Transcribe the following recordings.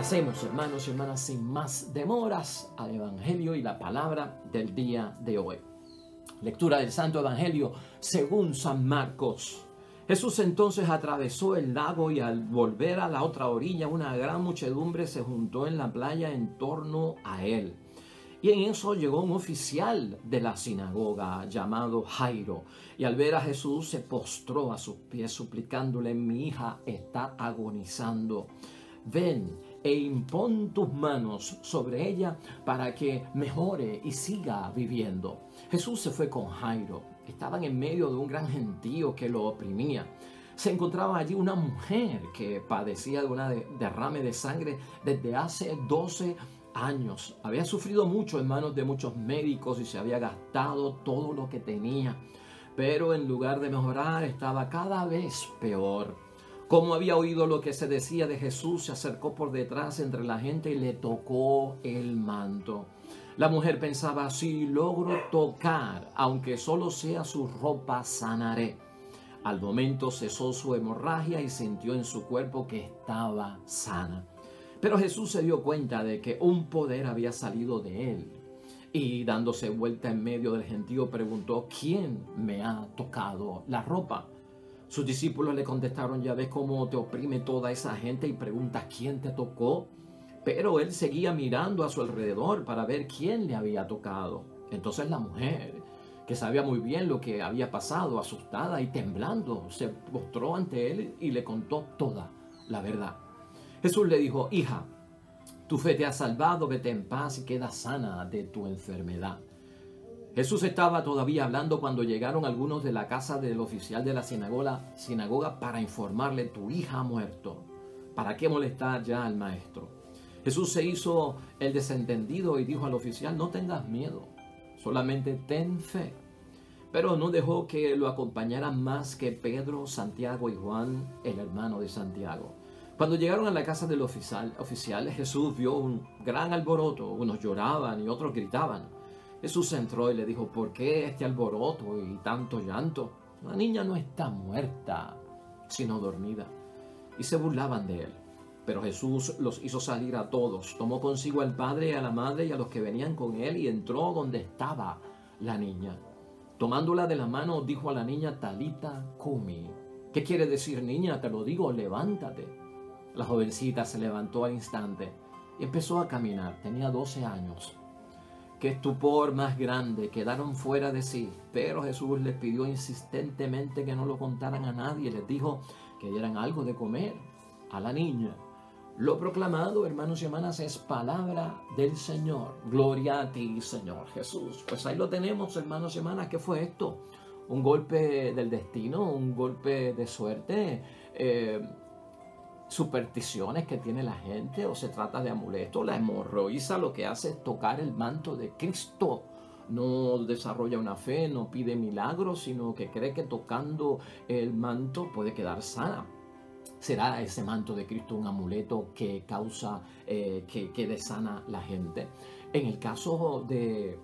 Pasemos, hermanos y hermanas, sin más demoras al Evangelio y la palabra del día de hoy. Lectura del Santo Evangelio según San Marcos. Jesús entonces atravesó el lago y al volver a la otra orilla una gran muchedumbre se juntó en la playa en torno a él. Y en eso llegó un oficial de la sinagoga llamado Jairo, y al ver a Jesús se postró a sus pies suplicándole: mi hija está agonizando. Ven e impón tus manos sobre ella para que mejore y siga viviendo. Jesús se fue con Jairo. Estaban en medio de un gran gentío que lo oprimía. Se encontraba allí una mujer que padecía de una derrame de sangre desde hace 12 años. Había sufrido mucho en manos de muchos médicos y se había gastado todo lo que tenía. Pero en lugar de mejorar, estaba cada vez peor. Como había oído lo que se decía de Jesús, se acercó por detrás entre la gente y le tocó el manto. La mujer pensaba: si logro tocar, aunque solo sea su ropa, sanaré. Al momento cesó su hemorragia y sintió en su cuerpo que estaba sana. Pero Jesús se dio cuenta de que un poder había salido de él. Y dándose vuelta en medio del gentío preguntó: ¿quién me ha tocado la ropa? Sus discípulos le contestaron: ya ves cómo te oprime toda esa gente y preguntas quién te tocó. Pero él seguía mirando a su alrededor para ver quién le había tocado. Entonces la mujer, que sabía muy bien lo que había pasado, asustada y temblando, se postró ante él y le contó toda la verdad. Jesús le dijo: hija, tu fe te ha salvado, vete en paz y queda sana de tu enfermedad. Jesús estaba todavía hablando cuando llegaron algunos de la casa del oficial de la sinagoga para informarle: tu hija ha muerto. ¿Para qué molestar ya al maestro? Jesús se hizo el desentendido y dijo al oficial: no tengas miedo, solamente ten fe. Pero no dejó que lo acompañaran más que Pedro, Santiago y Juan, el hermano de Santiago. Cuando llegaron a la casa del oficial, Jesús vio un gran alboroto. Unos lloraban y otros gritaban. Jesús entró y le dijo: ¿por qué este alboroto y tanto llanto? La niña no está muerta, sino dormida. Y se burlaban de él. Pero Jesús los hizo salir a todos. Tomó consigo al padre, a la madre y a los que venían con él y entró donde estaba la niña. Tomándola de la mano, dijo a la niña: Talita cumi. ¿Qué quiere decir, niña? Te lo digo, levántate. La jovencita se levantó al instante y empezó a caminar. Tenía 12 años. Qué estupor más grande, quedaron fuera de sí. Pero Jesús les pidió insistentemente que no lo contaran a nadie. Les dijo que dieran algo de comer a la niña. Lo proclamado, hermanos y hermanas, es palabra del Señor. Gloria a ti, Señor Jesús. Pues ahí lo tenemos, hermanos y hermanas. ¿Qué fue esto? ¿Un golpe del destino? ¿Un golpe de suerte? ¿Supersticiones que tiene la gente? ¿O se trata de amuletos? La hemorroísa lo que hace es tocar el manto de Cristo. No desarrolla una fe, no pide milagros, sino que cree que tocando el manto puede quedar sana. ¿Será ese manto de Cristo un amuleto que causa que desana la gente? En el caso de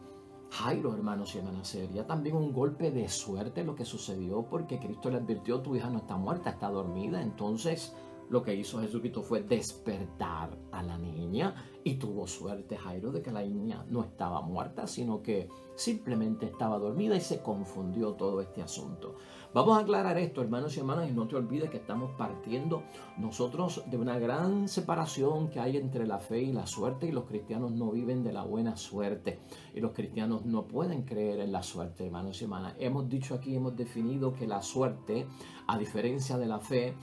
Jairo, hermanos y hermanas, sería también un golpe de suerte lo que sucedió, porque Cristo le advirtió: tu hija no está muerta, está dormida. Entonces lo que hizo Jesucristo fue despertar a la niña, y tuvo suerte Jairo de que la niña no estaba muerta, sino que simplemente estaba dormida, y se confundió todo este asunto. Vamos a aclarar esto, hermanos y hermanas, y no te olvides que estamos partiendo nosotros de una gran separación que hay entre la fe y la suerte, y los cristianos no viven de la buena suerte, y los cristianos no pueden creer en la suerte, hermanos y hermanas. Hemos dicho aquí, hemos definido que la suerte, a diferencia de la fe,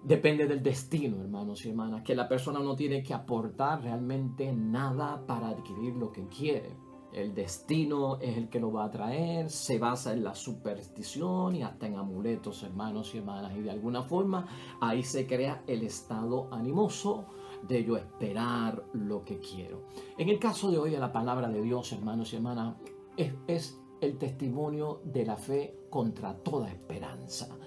depende del destino, hermanos y hermanas, que la persona no tiene que aportar realmente nada para adquirir lo que quiere. El destino es el que lo va a traer, se basa en la superstición y hasta en amuletos, hermanos y hermanas, y de alguna forma ahí se crea el estado animoso de yo esperar lo que quiero. En el caso de hoy, la palabra de Dios, hermanos y hermanas, es el testimonio de la fe contra toda esperanza.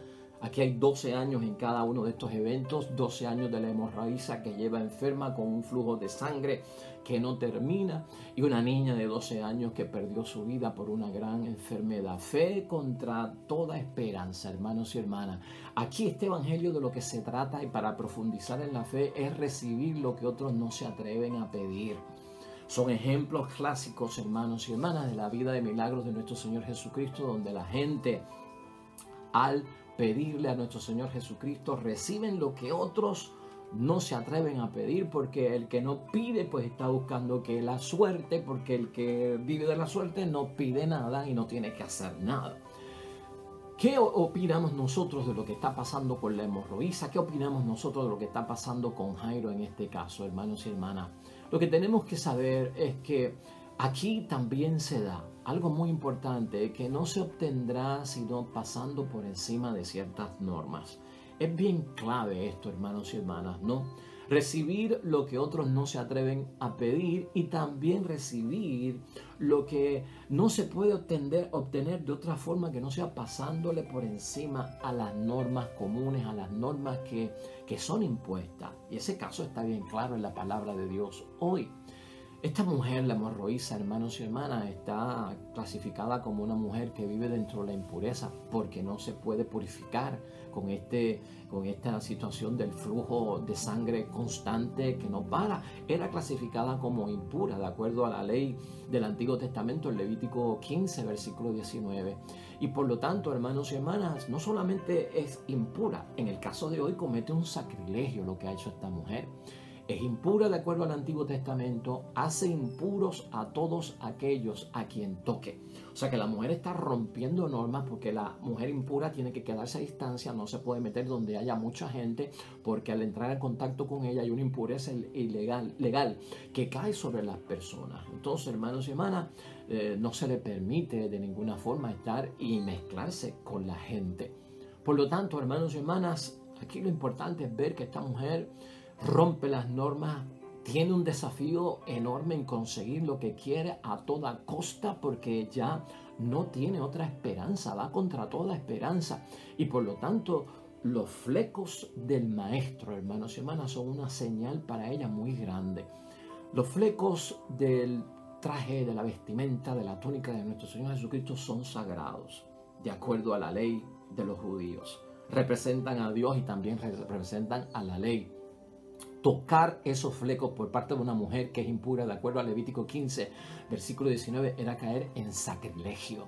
Aquí hay 12 años en cada uno de estos eventos, 12 años de la hemorroísa que lleva enferma con un flujo de sangre que no termina y una niña de 12 años que perdió su vida por una gran enfermedad. Fe contra toda esperanza, hermanos y hermanas. Aquí este evangelio de lo que se trata, y para profundizar en la fe, es recibir lo que otros no se atreven a pedir. Son ejemplos clásicos, hermanos y hermanas, de la vida de milagros de nuestro Señor Jesucristo, donde la gente, al pedirle a nuestro Señor Jesucristo, reciben lo que otros no se atreven a pedir, porque el que no pide pues está buscando que la suerte, porque el que vive de la suerte no pide nada y no tiene que hacer nada. ¿Qué opinamos nosotros de lo que está pasando con la hemorroísa? ¿Qué opinamos nosotros de lo que está pasando con Jairo en este caso, hermanos y hermanas? Lo que tenemos que saber es que aquí también se da algo muy importante, que no se obtendrá sino pasando por encima de ciertas normas. Es bien clave esto, hermanos y hermanas, ¿no? Recibir lo que otros no se atreven a pedir y también recibir lo que no se puede obtener de otra forma que no sea pasándole por encima a las normas comunes, a las normas que son impuestas. Y ese caso está bien claro en la palabra de Dios hoy. Esta mujer, la hemorroísa, hermanos y hermanas, está clasificada como una mujer que vive dentro de la impureza porque no se puede purificar con esta situación del flujo de sangre constante que no para. Era clasificada como impura de acuerdo a la ley del Antiguo Testamento, el Levítico 15, versículo 19. Y por lo tanto, hermanos y hermanas, no solamente es impura, en el caso de hoy comete un sacrilegio lo que ha hecho esta mujer. Es impura de acuerdo al Antiguo Testamento, hace impuros a todos aquellos a quien toque. O sea que la mujer está rompiendo normas, porque la mujer impura tiene que quedarse a distancia, no se puede meter donde haya mucha gente, porque al entrar en contacto con ella hay una impureza legal que cae sobre las personas. Entonces, hermanos y hermanas, no se le permite de ninguna forma estar y mezclarse con la gente. Por lo tanto, hermanos y hermanas, aquí lo importante es ver que esta mujer rompe las normas, tiene un desafío enorme en conseguir lo que quiere a toda costa, porque ya no tiene otra esperanza, va contra toda esperanza. Y por lo tanto, los flecos del maestro, hermanos y hermanas, son una señal para ella muy grande. Los flecos del traje, de la vestimenta, de la túnica de nuestro Señor Jesucristo son sagrados, de acuerdo a la ley de los judíos. Representan a Dios y también representan a la ley. Tocar esos flecos por parte de una mujer que es impura, de acuerdo a Levítico 15, versículo 19, era caer en sacrilegio.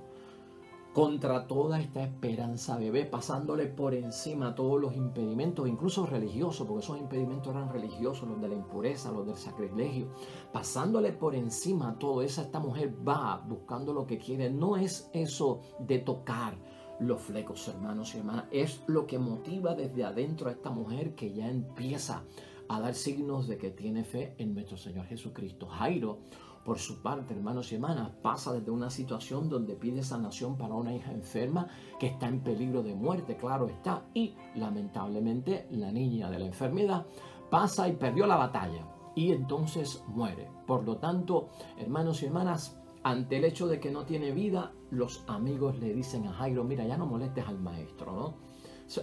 Contra toda esta esperanza, bebé, pasándole por encima todos los impedimentos, incluso religiosos, porque esos impedimentos eran religiosos, los de la impureza, los del sacrilegio. Pasándole por encima todo eso, esta mujer va buscando lo que quiere. No es eso de tocar los flecos, hermanos y hermanas, es lo que motiva desde adentro a esta mujer, que ya empieza a dar signos de que tiene fe en nuestro Señor Jesucristo. Jairo, por su parte, hermanos y hermanas, pasa desde una situación donde pide sanación para una hija enferma que está en peligro de muerte, claro está, y lamentablemente la niña de la enfermedad pasa y perdió la batalla y entonces muere. Por lo tanto, hermanos y hermanas, ante el hecho de que no tiene vida, los amigos le dicen a Jairo: mira, ya no molestes al maestro, ¿no?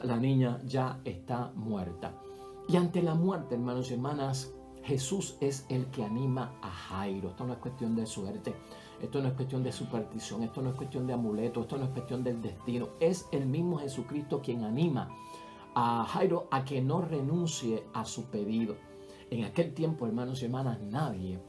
La niña ya está muerta. Y ante la muerte, hermanos y hermanas, Jesús es el que anima a Jairo. Esto no es cuestión de suerte, esto no es cuestión de superstición, esto no es cuestión de amuleto, esto no es cuestión del destino. Es el mismo Jesucristo quien anima a Jairo a que no renuncie a su pedido. En aquel tiempo, hermanos y hermanas, nadie,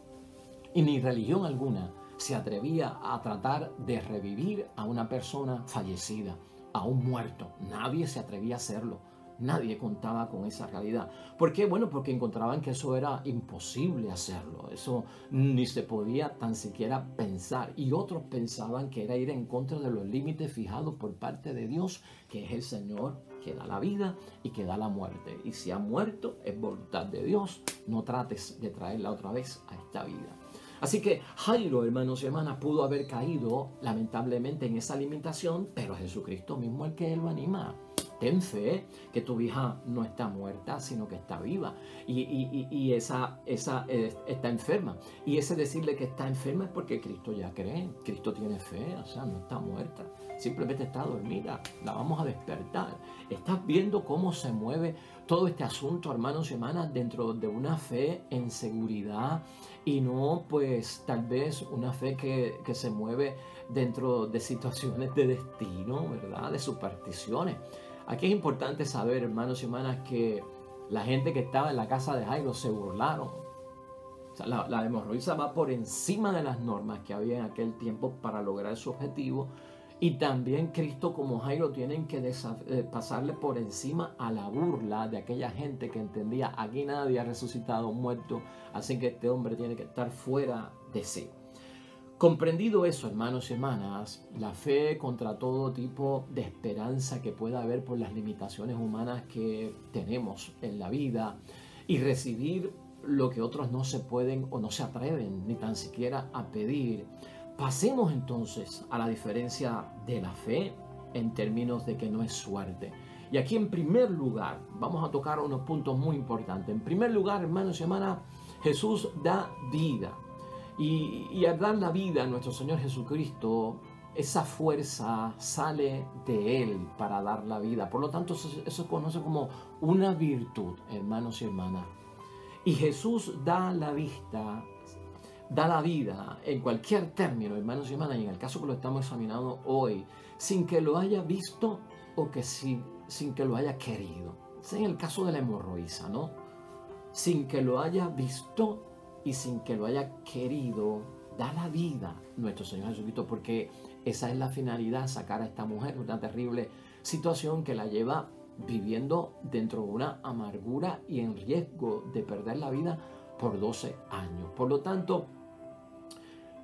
y ni religión alguna, se atrevía a tratar de revivir a una persona fallecida, a un muerto. Nadie se atrevía a hacerlo. Nadie contaba con esa realidad. ¿Por qué? Bueno, porque encontraban que eso era imposible hacerlo. Eso ni se podía tan siquiera pensar. Y otros pensaban que era ir en contra de los límites fijados por parte de Dios, que es el Señor que da la vida y que da la muerte. Y si ha muerto, es voluntad de Dios. No trates de traerla otra vez a esta vida. Así que Jairo, hermanos y hermanas, pudo haber caído lamentablemente en esa limitación, pero Jesucristo mismo es el que lo anima. ten fe que tu hija no está muerta, sino que está viva. Y esa está enferma. Y ese decirle que está enferma es porque Cristo ya cree. Cristo tiene fe, o sea, no está muerta. Simplemente está dormida. La vamos a despertar. Estás viendo cómo se mueve todo este asunto, hermanos y hermanas, dentro de una fe en seguridad y no, pues, tal vez una fe que se mueve dentro de situaciones de destino, ¿verdad? De supersticiones. Aquí es importante saber, hermanos y hermanas, que la gente que estaba en la casa de Jairo se burlaron. O sea, la hemorroísa va por encima de las normas que había en aquel tiempo para lograr su objetivo. Y también Cristo como Jairo tienen que pasarle por encima a la burla de aquella gente que entendía: aquí nadie ha resucitado muerto, así que este hombre tiene que estar fuera de sí. Comprendido eso, hermanos y hermanas, la fe contra todo tipo de esperanza que pueda haber por las limitaciones humanas que tenemos en la vida y recibir lo que otros no se pueden o no se atreven ni tan siquiera a pedir. Pasemos entonces a la diferencia de la fe en términos de que no es suerte. Y aquí en primer lugar vamos a tocar unos puntos muy importantes. En primer lugar, hermanos y hermanas, Jesús da vida. Y al dar la vida a nuestro Señor Jesucristo, esa fuerza sale de Él para dar la vida. Por lo tanto, eso se conoce como una virtud, hermanos y hermanas. Y Jesús da la vida en cualquier término, hermanos y hermanas, y en el caso que lo estamos examinando hoy, sin que lo haya visto o que sin que lo haya querido. Es en el caso de la hemorroísa, ¿no? Sin que lo haya visto y sin que lo haya querido, da la vida nuestro Señor Jesucristo, porque esa es la finalidad, sacar a esta mujer de una terrible situación que la lleva viviendo dentro de una amargura y en riesgo de perder la vida por 12 años. Por lo tanto,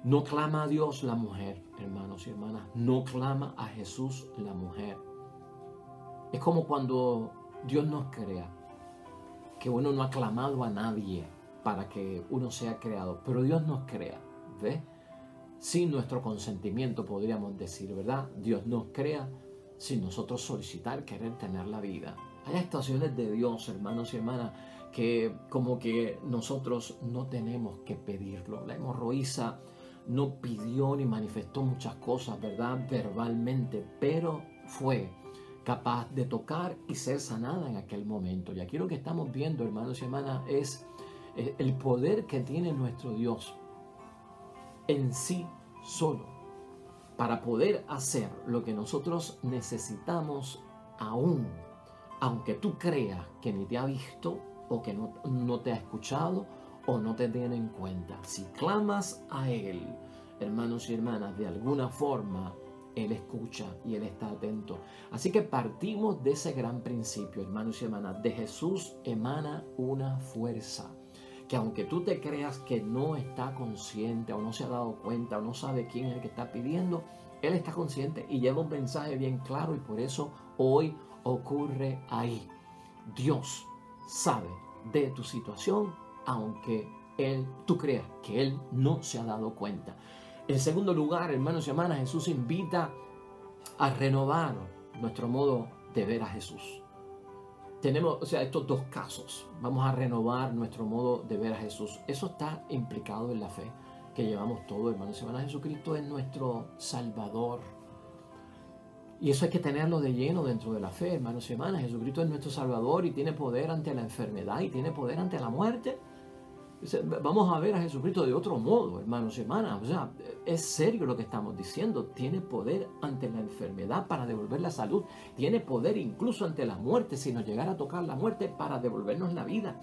no clama a Dios la mujer, hermanos y hermanas, no clama a Jesús la mujer. Es como cuando Dios nos crea, que uno no ha clamado a nadie para que uno sea creado, pero Dios nos crea, ¿ves? Sin nuestro consentimiento, podríamos decir, ¿verdad? Dios nos crea sin nosotros solicitar, querer tener la vida. Hay actuaciones de Dios, hermanos y hermanas, que como que nosotros no tenemos que pedirlo. La hemorroísa no pidió ni manifestó muchas cosas, ¿verdad? Verbalmente, pero fue capaz de tocar y ser sanada en aquel momento. Y aquí lo que estamos viendo, hermanos y hermanas, es el poder que tiene nuestro Dios en sí solo para poder hacer lo que nosotros necesitamos, aunque tú creas que ni te ha visto o que no te ha escuchado o no te tiene en cuenta. Si clamas a Él, hermanos y hermanas, de alguna forma Él escucha y Él está atento. Así que partimos de ese gran principio, hermanos y hermanas. De Jesús emana una fuerza que aunque tú te creas que no está consciente o no se ha dado cuenta o no sabe quién es el que está pidiendo, Él está consciente y lleva un mensaje bien claro, y por eso hoy ocurre ahí. Dios sabe de tu situación, aunque tú creas que Él no se ha dado cuenta. En segundo lugar, hermanos y hermanas, Jesús invita a renovar nuestro modo de ver a Jesús. Tenemos, estos dos casos. Vamos a renovar nuestro modo de ver a Jesús. Eso está implicado en la fe que llevamos todos, hermanos y hermanas. Jesucristo es nuestro Salvador. Y eso hay que tenerlo de lleno dentro de la fe, hermanos y hermanas. Jesucristo es nuestro Salvador y tiene poder ante la enfermedad y tiene poder ante la muerte. Vamos a ver a Jesucristo de otro modo, hermanos y hermanas. O sea, es serio lo que estamos diciendo. Tiene poder ante la enfermedad para devolver la salud. Tiene poder incluso ante la muerte, si nos llegara a tocar la muerte, para devolvernos la vida.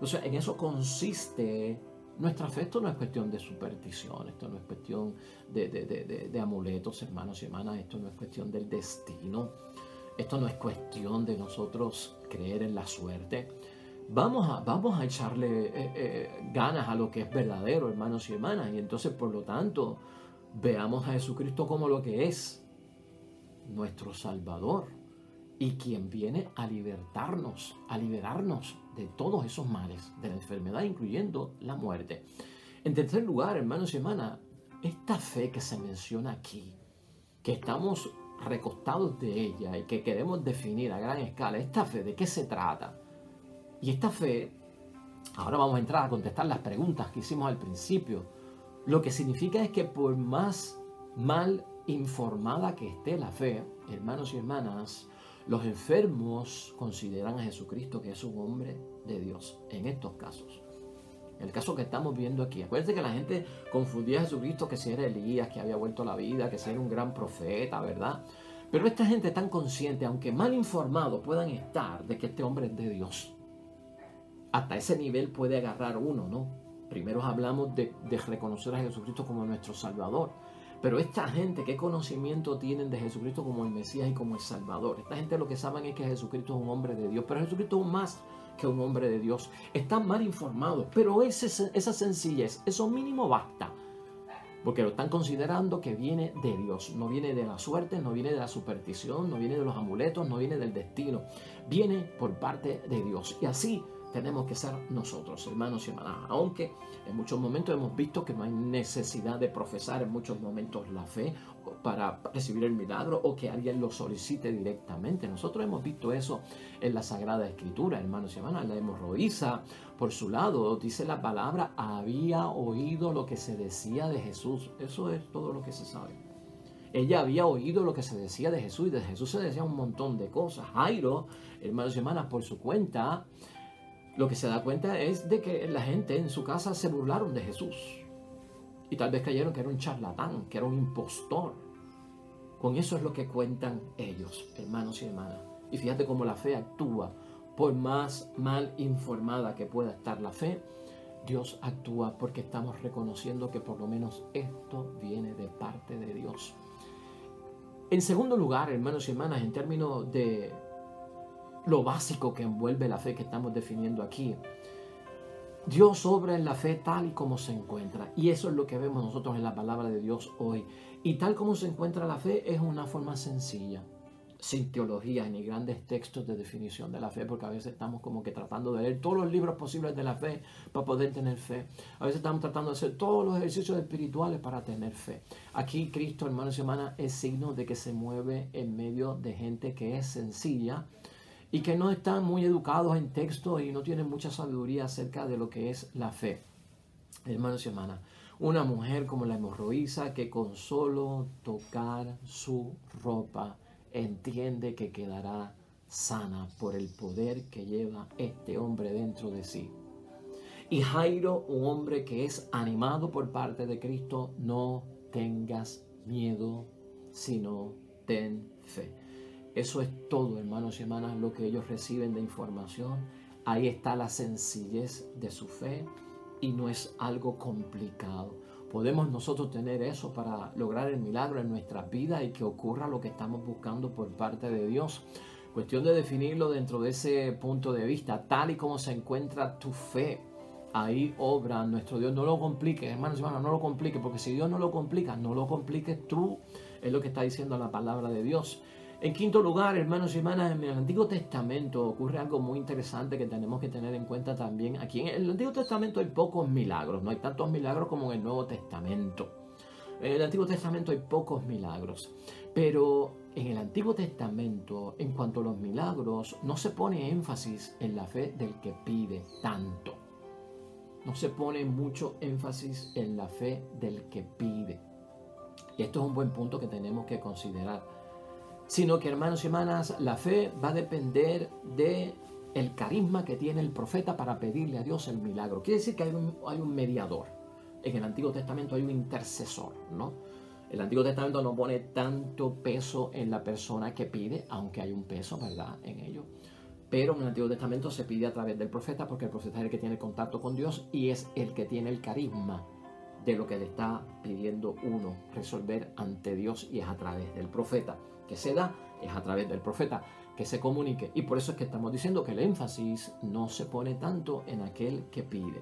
O sea, en eso consiste nuestra fe. Esto no es cuestión de superstición. Esto no es cuestión de amuletos, hermanos y hermanas. Esto no es cuestión del destino. Esto no es cuestión de nosotros creer en la suerte. Vamos a echarle ganas a lo que es verdadero, hermanos y hermanas. Y entonces, por lo tanto, veamos a Jesucristo como lo que es, nuestro Salvador, y quien viene a libertarnos, a liberarnos de todos esos males, de la enfermedad, incluyendo la muerte. En tercer lugar, hermanos y hermanas, esta fe que se menciona aquí, que estamos recostados de ella y que queremos definir a gran escala esta fe, ¿de qué se trata? Y esta fe, ahora vamos a entrar a contestar las preguntas que hicimos al principio. Lo que significa es que por más mal informada que esté la fe, hermanos y hermanas, los enfermos consideran a Jesucristo que es un hombre de Dios en estos casos. El caso que estamos viendo aquí. Acuérdense que la gente confundía a Jesucristo que si era Elías, que había vuelto a la vida, que si era un gran profeta, ¿verdad? Pero esta gente tan consciente, aunque mal informados puedan estar, de que este hombre es de Dios. Hasta ese nivel puede agarrar uno, ¿no? Primero hablamos de reconocer a Jesucristo como nuestro Salvador. Pero esta gente, ¿qué conocimiento tienen de Jesucristo como el Mesías y como el Salvador? Esta gente lo que saben es que Jesucristo es un hombre de Dios. Pero Jesucristo es más que un hombre de Dios. Están mal informados, pero esa sencillez, eso mínimo basta. Porque lo están considerando que viene de Dios. No viene de la suerte, no viene de la superstición, no viene de los amuletos, no viene del destino. Viene por parte de Dios. Y así tenemos que ser nosotros, hermanos y hermanas. Aunque en muchos momentos hemos visto que no hay necesidad de profesar en muchos momentos la fe para recibir el milagro o que alguien lo solicite directamente. Nosotros hemos visto eso en la Sagrada Escritura, hermanos y hermanas. La hemorroísa, por su lado, dice la palabra, había oído lo que se decía de Jesús. Eso es todo lo que se sabe. Ella había oído lo que se decía de Jesús y de Jesús se decía un montón de cosas. Jairo, hermanos y hermanas, por su cuenta, lo que se da cuenta es de que la gente en su casa se burlaron de Jesús. Y tal vez creyeron que era un charlatán, que era un impostor. Con eso es lo que cuentan ellos, hermanos y hermanas. Y fíjate cómo la fe actúa. Por más mal informada que pueda estar la fe, Dios actúa porque estamos reconociendo que por lo menos esto viene de parte de Dios. En segundo lugar, hermanos y hermanas, en términos de lo básico que envuelve la fe que estamos definiendo aquí, Dios obra en la fe tal y como se encuentra. Y eso es lo que vemos nosotros en la palabra de Dios hoy. Y tal como se encuentra la fe es una forma sencilla, sin teología ni grandes textos de definición de la fe, porque a veces estamos como que tratando de leer todos los libros posibles de la fe para poder tener fe. A veces estamos tratando de hacer todos los ejercicios espirituales para tener fe. Aquí Cristo, hermanos y hermanas, es signo de que se mueve en medio de gente que es sencilla y que no están muy educados en texto y no tienen mucha sabiduría acerca de lo que es la fe. Hermanos y hermanas, una mujer como la hemorroísa que con solo tocar su ropa entiende que quedará sana por el poder que lleva este hombre dentro de sí. Y Jairo, un hombre que es animado por parte de Cristo, no tengas miedo, sino ten fe. Eso es todo, hermanos y hermanas, lo que ellos reciben de información. Ahí está la sencillez de su fe y no es algo complicado. Podemos nosotros tener eso para lograr el milagro en nuestras vidas y que ocurra lo que estamos buscando por parte de Dios. Cuestión de definirlo dentro de ese punto de vista, tal y como se encuentra tu fe. Ahí obra nuestro Dios. No lo compliques, hermanos y hermanas, no lo compliques, porque si Dios no lo complica, no lo compliques tú. Es lo que está diciendo la palabra de Dios. En quinto lugar, hermanos y hermanas, en el Antiguo Testamento ocurre algo muy interesante que tenemos que tener en cuenta también. Aquí en el Antiguo Testamento hay pocos milagros, no hay tantos milagros como en el Nuevo Testamento. En el Antiguo Testamento hay pocos milagros, pero en el Antiguo Testamento, en cuanto a los milagros, no se pone énfasis en la fe del que pide tanto. No se pone mucho énfasis en la fe del que pide. Y esto es un buen punto que tenemos que considerar. Sino que, hermanos y hermanas, la fe va a depender de el carisma que tiene el profeta para pedirle a Dios el milagro. Quiere decir que hay un mediador. En el Antiguo Testamento hay un intercesor, ¿no? El Antiguo Testamento no pone tanto peso en la persona que pide, aunque hay un peso, ¿verdad?, en ello. Pero en el Antiguo Testamento se pide a través del profeta, porque el profeta es el que tiene contacto con Dios y es el que tiene el carisma de lo que le está pidiendo uno resolver ante Dios, y es a través del profeta que se da, es a través del profeta que se comunique. Y por eso es que estamos diciendo que el énfasis no se pone tanto en aquel que pide.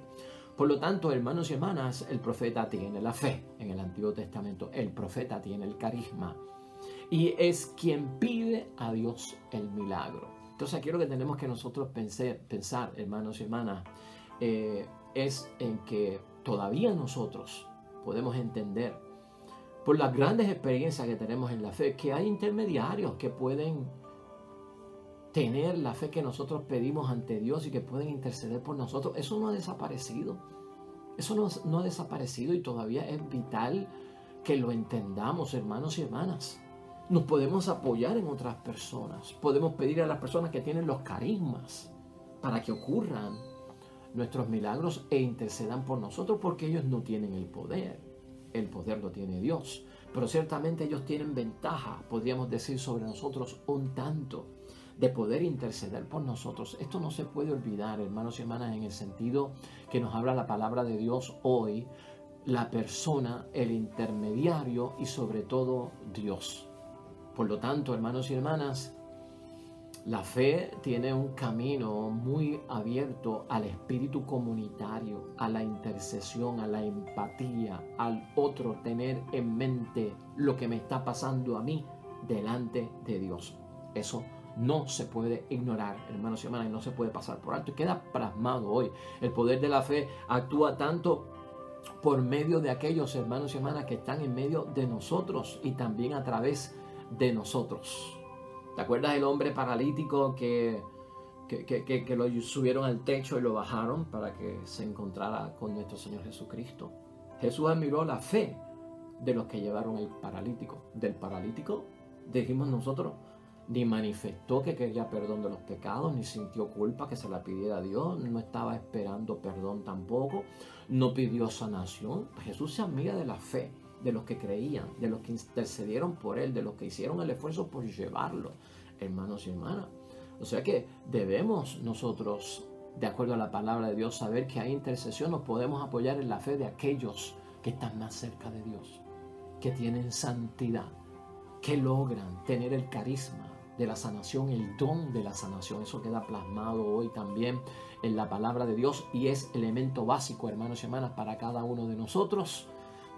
Por lo tanto, hermanos y hermanas, el profeta tiene la fe en el Antiguo Testamento, el profeta tiene el carisma y es quien pide a Dios el milagro. Entonces aquí lo que tenemos que nosotros pensar, hermanos y hermanas, es en que todavía nosotros podemos entender por las grandes experiencias que tenemos en la fe, que hay intermediarios que pueden tener la fe que nosotros pedimos ante Dios y que pueden interceder por nosotros. Eso no ha desaparecido. Eso no ha desaparecido y todavía es vital que lo entendamos, hermanos y hermanas. Nos podemos apoyar en otras personas. Podemos pedir a las personas que tienen los carismas para que ocurran nuestros milagros e intercedan por nosotros, porque ellos no tienen el poder. El poder lo tiene Dios. Pero ciertamente ellos tienen ventaja, podríamos decir, sobre nosotros un tanto, de poder interceder por nosotros. Esto no se puede olvidar, hermanos y hermanas, en el sentido que nos habla la palabra de Dios hoy, la persona, el intermediario y sobre todo Dios. Por lo tanto, hermanos y hermanas, la fe tiene un camino muy abierto al espíritu comunitario, a la intercesión, a la empatía, al otro tener en mente lo que me está pasando a mí delante de Dios. Eso no se puede ignorar, hermanos y hermanas, y no se puede pasar por alto. Y queda plasmado hoy. El poder de la fe actúa tanto por medio de aquellos hermanos y hermanas que están en medio de nosotros y también a través de nosotros. ¿Te acuerdas del hombre paralítico que lo subieron al techo y lo bajaron para que se encontrara con nuestro Señor Jesucristo? Jesús admiró la fe de los que llevaron el paralítico. Del paralítico, dijimos nosotros, ni manifestó que quería perdón de los pecados, ni sintió culpa que se la pidiera a Dios, no estaba esperando perdón tampoco, no pidió sanación. Jesús se admira de la fe de los que creían, de los que intercedieron por él, de los que hicieron el esfuerzo por llevarlo, hermanos y hermanas. O sea que debemos nosotros, de acuerdo a la palabra de Dios, saber que hay intercesión. Nos podemos apoyar en la fe de aquellos que están más cerca de Dios, que tienen santidad, que logran tener el carisma de la sanación, el don de la sanación. Eso queda plasmado hoy también en la palabra de Dios y es elemento básico, hermanos y hermanas, para cada uno de nosotros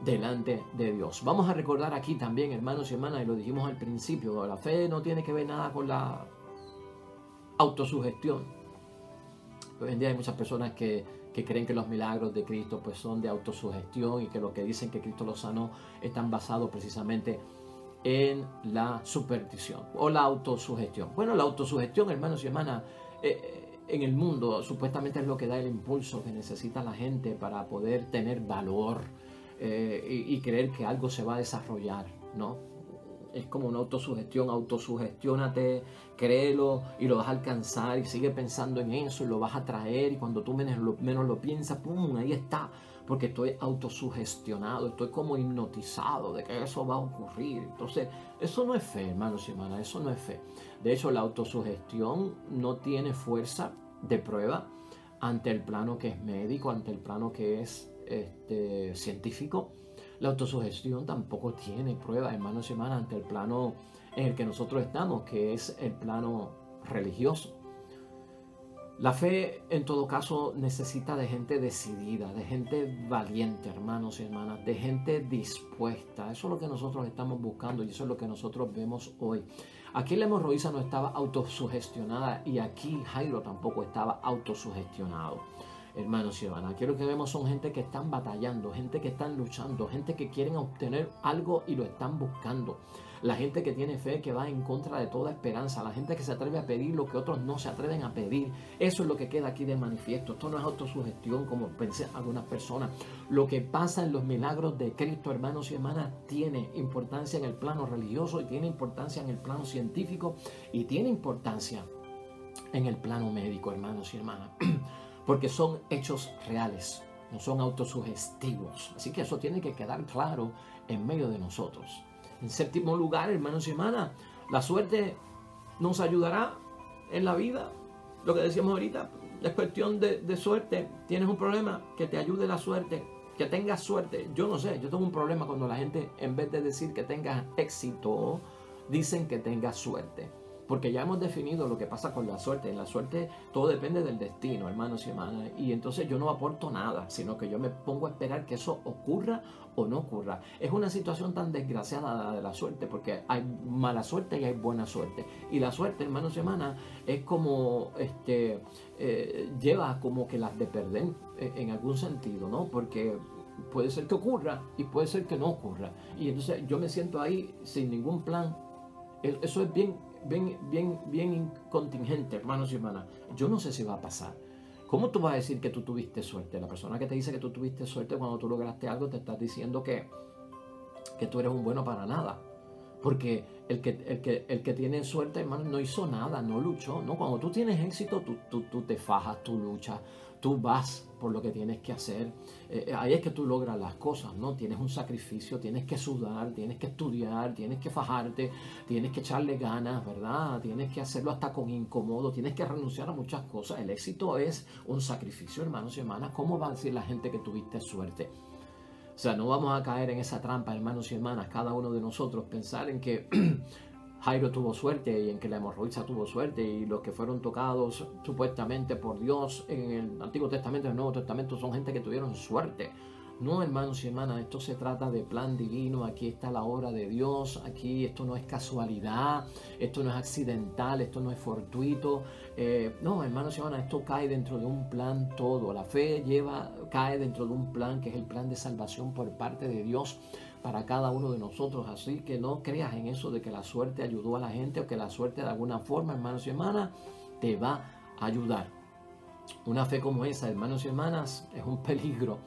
delante de Dios. Vamos a recordar aquí también, hermanos y hermanas, y lo dijimos al principio, la fe no tiene que ver nada con la autosugestión. Hoy en día hay muchas personas que creen que los milagros de Cristo pues son de autosugestión y que lo que dicen que Cristo los sanó están basados precisamente en la superstición o la autosugestión. Bueno, la autosugestión, hermanos y hermanas, en el mundo supuestamente es lo que da el impulso que necesita la gente para poder tener valor y creer que algo se va a desarrollar, ¿no? Es como una autosugestión, autosugestiónate, créelo y lo vas a alcanzar y sigue pensando en eso y lo vas a traer y cuando tú menos lo piensas, ¡pum!, ahí está. Porque estoy autosugestionado, estoy como hipnotizado de que eso va a ocurrir. Entonces, eso no es fe, hermanos y hermanas, eso no es fe. De hecho, la autosugestión no tiene fuerza de prueba ante el plano que es médico, ante el plano que es científico. La autosugestión tampoco tiene prueba, hermanos y hermanas, ante el plano en el que nosotros estamos, que es el plano religioso. La fe, en todo caso, necesita de gente decidida, de gente valiente, hermanos y hermanas, de gente dispuesta. Eso es lo que nosotros estamos buscando y eso es lo que nosotros vemos hoy. Aquí la hemorroísa no estaba autosugestionada y aquí Jairo tampoco estaba autosugestionado. Hermanos y hermanas, aquí lo que vemos son gente que están batallando, gente que están luchando, gente que quieren obtener algo y lo están buscando. La gente que tiene fe, que va en contra de toda esperanza. La gente que se atreve a pedir lo que otros no se atreven a pedir. Eso es lo que queda aquí de manifiesto. Esto no es autosugestión como pensan algunas personas. Lo que pasa en los milagros de Cristo, hermanos y hermanas, tiene importancia en el plano religioso y tiene importancia en el plano científico y tiene importancia en el plano médico, hermanos y hermanas. Porque son hechos reales, no son autosugestivos. Así que eso tiene que quedar claro en medio de nosotros. En séptimo lugar, hermanos y hermanas, la suerte nos ayudará en la vida. Lo que decíamos ahorita es cuestión de suerte. Tienes un problema, que te ayude la suerte, que tengas suerte. Yo no sé, yo tengo un problema cuando la gente, en vez de decir que tengas éxito, dicen que tengas suerte. Porque ya hemos definido lo que pasa con la suerte. En la suerte todo depende del destino, hermanos y hermanas. Y entonces yo no aporto nada, sino que yo me pongo a esperar que eso ocurra o no ocurra. Es una situación tan desgraciada la de la suerte, porque hay mala suerte y hay buena suerte. Y la suerte, hermanos y hermanas, es como, lleva como que las de perder en algún sentido, ¿no? Porque puede ser que ocurra y puede ser que no ocurra. Y entonces yo me siento ahí sin ningún plan. Eso es bien contingente, hermanos y hermanas. Yo no sé si va a pasar. ¿Cómo tú vas a decir que tú tuviste suerte? La persona que te dice que tú tuviste suerte cuando tú lograste algo te está diciendo que tú eres un bueno para nada. Porque el que tiene suerte, hermano, no hizo nada, no luchó, ¿no? Cuando tú tienes éxito, tú te fajas, tú luchas, tú vas por lo que tienes que hacer. Ahí es que tú logras las cosas, ¿no? Tienes un sacrificio, tienes que sudar, tienes que estudiar, tienes que fajarte, tienes que echarle ganas, ¿verdad? Tienes que hacerlo hasta con incómodo, tienes que renunciar a muchas cosas. El éxito es un sacrificio, hermanos y hermanas. ¿Cómo va a decir la gente que tuviste suerte? O sea, no vamos a caer en esa trampa, hermanos y hermanas, cada uno de nosotros, pensar en que Jairo tuvo suerte y en que la hemorroísa tuvo suerte y los que fueron tocados supuestamente por Dios en el Antiguo Testamento y el Nuevo Testamento son gente que tuvieron suerte. No, hermanos y hermanas, esto se trata de plan divino, aquí está la obra de Dios, aquí esto no es casualidad, esto no es accidental, esto no es fortuito. No, hermanos y hermanas, esto cae dentro de un plan todo. La fe cae dentro de un plan que es el plan de salvación por parte de Dios para cada uno de nosotros. Así que no creas en eso de que la suerte ayudó a la gente o que la suerte de alguna forma, hermanos y hermanas, te va a ayudar. Una fe como esa, hermanos y hermanas, es un peligro.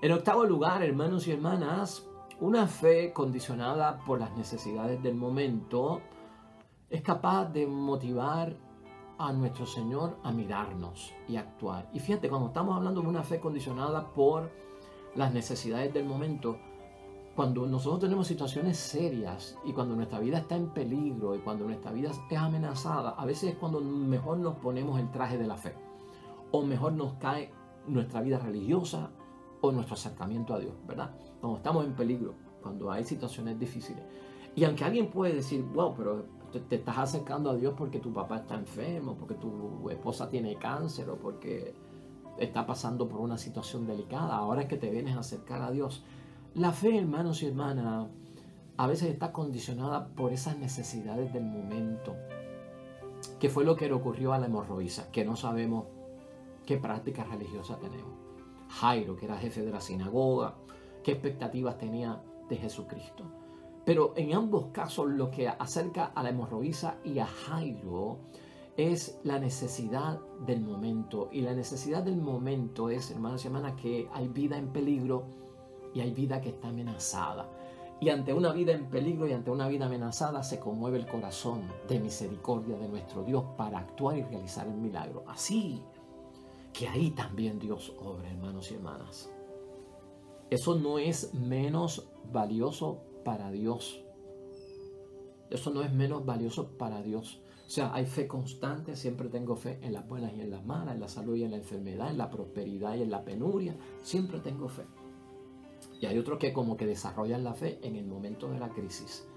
En octavo lugar, hermanos y hermanas, una fe condicionada por las necesidades del momento es capaz de motivar a nuestro Señor a mirarnos y actuar. Y fíjate, cuando estamos hablando de una fe condicionada por las necesidades del momento, cuando nosotros tenemos situaciones serias y cuando nuestra vida está en peligro y cuando nuestra vida es amenazada, a veces es cuando mejor nos ponemos el traje de la fe o mejor nos cae nuestra vida religiosa o nuestro acercamiento a Dios, ¿verdad? Cuando estamos en peligro, cuando hay situaciones difíciles. Y aunque alguien puede decir, wow, pero te estás acercando a Dios porque tu papá está enfermo, porque tu esposa tiene cáncer o porque está pasando por una situación delicada, ahora es que te vienes a acercar a Dios. La fe, hermanos y hermanas, a veces está condicionada por esas necesidades del momento, que fue lo que le ocurrió a la hemorroísa, que no sabemos qué práctica religiosa tenemos. Jairo, que era jefe de la sinagoga, qué expectativas tenía de Jesucristo. Pero en ambos casos lo que acerca a la hemorroísa y a Jairo es la necesidad del momento. Y la necesidad del momento es, hermanos y hermanas, que hay vida en peligro y hay vida que está amenazada. Y ante una vida en peligro y ante una vida amenazada se conmueve el corazón de misericordia de nuestro Dios para actuar y realizar el milagro. Así que ahí también Dios obra, hermanos y hermanas. Eso no es menos valioso para Dios. Eso no es menos valioso para Dios. O sea, hay fe constante, siempre tengo fe en las buenas y en las malas, en la salud y en la enfermedad, en la prosperidad y en la penuria, siempre tengo fe. Y hay otros que como que desarrollan la fe en el momento de la crisis.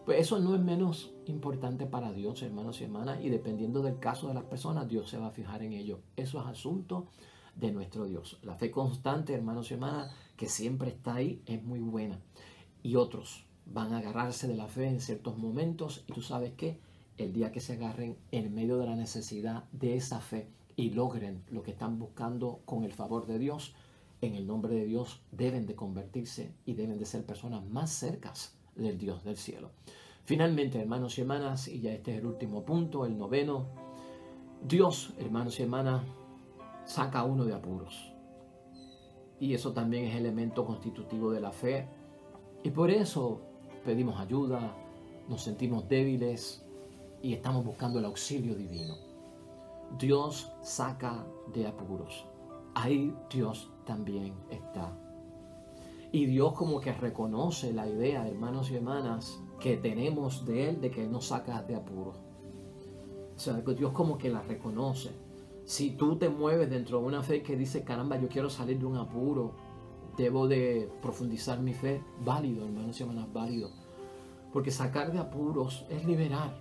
Pues eso no es menos importante para Dios, hermanos y hermanas, y dependiendo del caso de las personas, Dios se va a fijar en ello. Eso es asunto de nuestro Dios. La fe constante, hermanos y hermanas, que siempre está ahí, es muy buena. Y otros van a agarrarse de la fe en ciertos momentos, y tú sabes que el día que se agarren en medio de la necesidad de esa fe y logren lo que están buscando con el favor de Dios, en el nombre de Dios deben de convertirse y deben de ser personas más cercas del Dios del cielo. Finalmente, hermanos y hermanas, y ya este es el último punto, el noveno, Dios, hermanos y hermanas, saca a uno de apuros. Y eso también es elemento constitutivo de la fe. Y por eso pedimos ayuda, nos sentimos débiles y estamos buscando el auxilio divino. Dios saca de apuros. Ahí Dios también está. Y Dios como que reconoce la idea, hermanos y hermanas, que tenemos de Él, de que Él nos saca de apuros. O sea, Dios como que la reconoce. Si tú te mueves dentro de una fe que dice, caramba, yo quiero salir de un apuro, debo de profundizar mi fe, válido, hermanos y hermanas, válido. Porque sacar de apuros es liberar.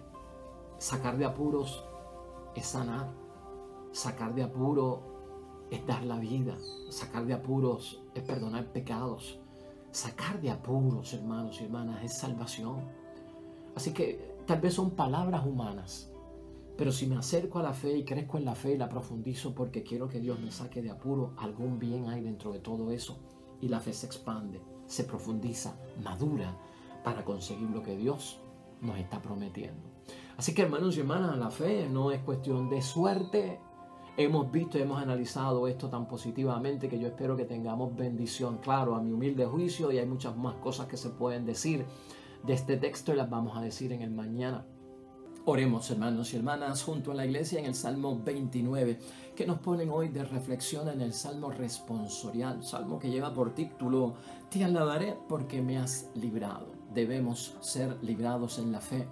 Sacar de apuros es sanar. Sacar de apuros es dar la vida. Sacar de apuros es perdonar pecados. Sacar de apuros, hermanos y hermanas, es salvación. Así que tal vez son palabras humanas, pero si me acerco a la fe y crezco en la fe y la profundizo porque quiero que Dios me saque de apuro, algún bien hay dentro de todo eso y la fe se expande, se profundiza, madura para conseguir lo que Dios nos está prometiendo. Así que, hermanos y hermanas, la fe no es cuestión de suerte. Hemos visto y hemos analizado esto tan positivamente que yo espero que tengamos bendición. Claro, a mi humilde juicio, y hay muchas más cosas que se pueden decir de este texto y las vamos a decir en el mañana. Oremos, hermanos y hermanas, junto a la iglesia en el Salmo 29, que nos ponen hoy de reflexión en el Salmo responsorial, salmo que lleva por título: Te alabaré porque me has librado. Debemos ser librados en la fe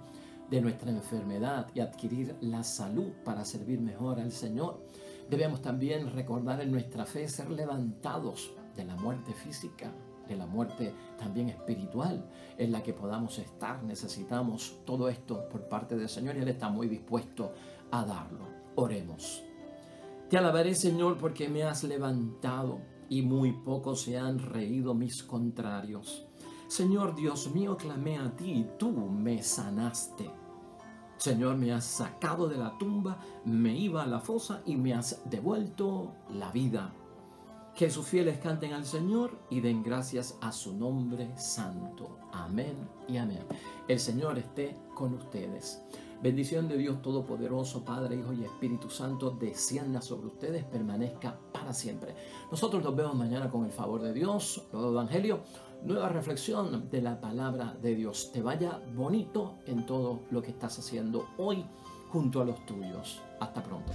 de nuestra enfermedad y adquirir la salud para servir mejor al Señor. Debemos también recordar en nuestra fe ser levantados de la muerte física, de la muerte también espiritual en la que podamos estar. Necesitamos todo esto por parte del Señor y Él está muy dispuesto a darlo. Oremos. Te alabaré, Señor, porque me has levantado y muy pocos se han reído mis contrarios. Señor Dios mío, clamé a ti y tú me sanaste. Señor, me has sacado de la tumba, me iba a la fosa y me has devuelto la vida. Que sus fieles canten al Señor y den gracias a su nombre santo. Amén y amén. El Señor esté con ustedes. Bendición de Dios Todopoderoso, Padre, Hijo y Espíritu Santo, descienda sobre ustedes, permanezca para siempre. Nosotros nos vemos mañana con el favor de Dios. Nuevo Evangelio, nueva reflexión de la palabra de Dios. Te vaya bonito en todo lo que estás haciendo hoy junto a los tuyos. Hasta pronto.